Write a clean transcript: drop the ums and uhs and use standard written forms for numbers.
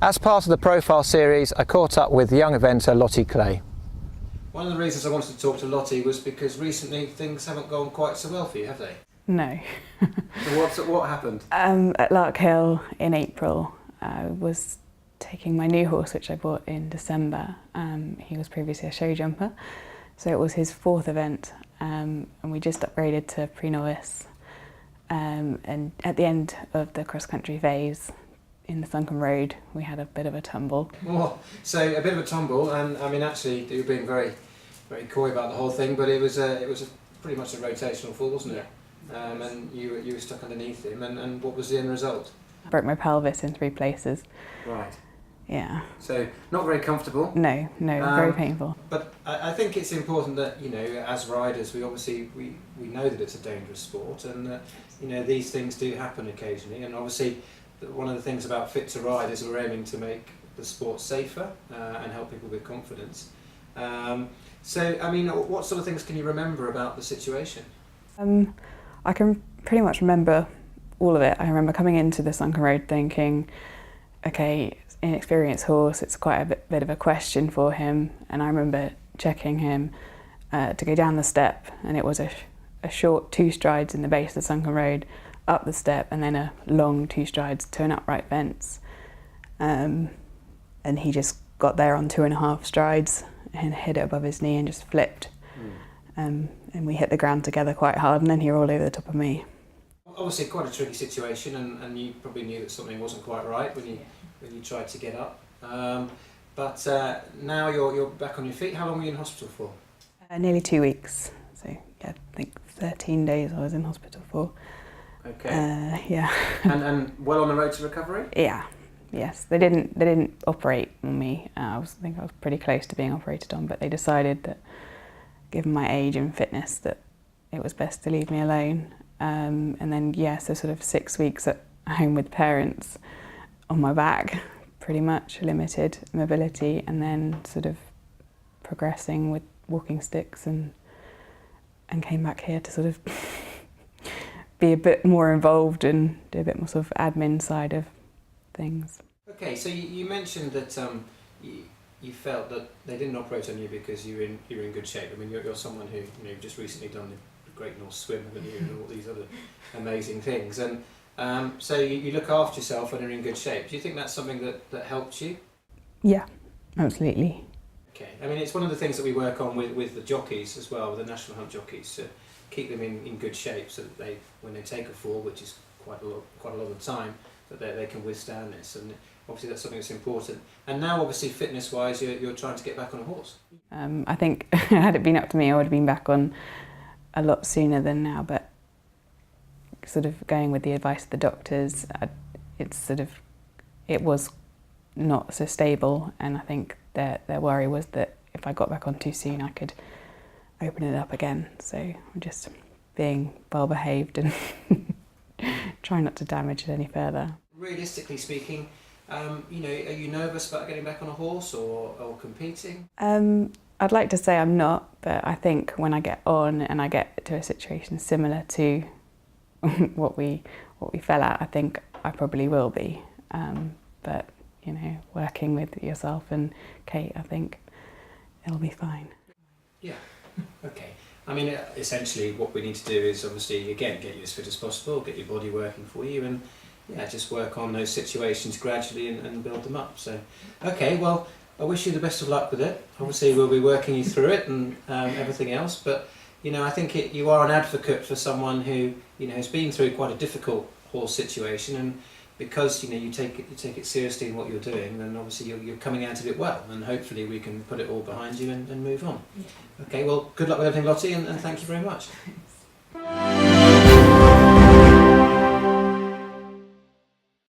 As part of the profile series, I caught up with young eventer Lottie Clay. One of the reasons I wanted to talk to Lottie was because recently things haven't gone quite so well for you, have they? No. So what happened? At Lark Hill in April, I was taking my new horse, which I bought in December. He was previously a show jumper, so it was his fourth event, and we just upgraded to pre-novice. And at the end of the cross-country phase, in the sunken road, we had a bit of a tumble. Oh, so a bit of a tumble, and I mean, actually, you were being very, very coy about the whole thing, but it was pretty much a rotational fall, wasn't it? And you were stuck underneath him, and what was the end result? I broke my pelvis in 3 places. Right. Yeah. So not very comfortable. No, very painful. But I think it's important that, you know, as riders, we obviously we know that it's a dangerous sport, and you know, these things do happen occasionally, and obviously one of the things about Fit to Ride is we're aiming to make the sport safer and help people with confidence. So, I mean, what sort of things can you remember about the situation? I can pretty much remember all of it. I remember coming into the sunken road thinking, okay, inexperienced horse, it's quite a bit of a question for him, and I remember checking him to go down the step, and it was a short 2 strides in the base of the sunken road, up the step, and then a long 2 strides to an upright fence. And he just got there on 2.5 strides and hit it above his knee and just flipped. And we hit the ground together quite hard, and then he rolled over the top of me. Obviously quite a tricky situation, and you probably knew that something wasn't quite right when you tried to get up. But now you're back on your feet. How long were you in hospital for? Nearly 2 weeks. So yeah, I think 13 days I was in hospital for. Okay. Yeah. and well on the road to recovery? Yeah. Yes. They didn't operate on me. I think I was pretty close to being operated on, but they decided that, given my age and fitness, that it was best to leave me alone. And then so sort of 6 weeks at home with parents on my back, pretty much limited mobility, and then sort of progressing with walking sticks, and came back here to sort of be a bit more involved and do a bit more sort of admin side of things. Okay, so you mentioned that you felt that they didn't operate on you because you're in good shape. I mean, you're someone who, you know, you've just recently done the Great North Swim, haven't you, and all these other amazing things, and so you look after yourself and are in good shape. Do you think that's something that helped you? Yeah, absolutely. Okay, I mean, it's one of the things that we work on with the jockeys as well, with the national hunt jockeys, to keep them in good shape, so that when they take a fall, which is quite a lot of the time, that they can withstand this, and obviously that's something that's important. And now, obviously, fitness-wise, you're trying to get back on a horse. I think had it been up to me, I would have been back on a lot sooner than now, but sort of going with the advice of the doctors, it was not so stable, and I think their worry was that if I got back on too soon, I could open it up again. So I'm just being well behaved and trying not to damage it any further. Realistically speaking, you know, are you nervous about getting back on a horse or competing? I'd like to say I'm not, but I think when I get on and I get to a situation similar to what we fell at, I think I probably will be. But you know, working with yourself and Kate, I think it'll be fine. Yeah. Okay. I mean, essentially what we need to do is obviously, again, get you as fit as possible, get your body working for you, and just work on those situations gradually and build them up. So, okay, well, I wish you the best of luck with it. Obviously, we'll be working you through it and everything else, but, you know, I think you are an advocate for someone who, you know, has been through quite a difficult horse situation, and because, you know, you take it seriously in what you're doing, then obviously you're coming out of it well, and hopefully we can put it all behind you and move on. Yeah. Okay, well, good luck with everything, Lottie, and thank you very much.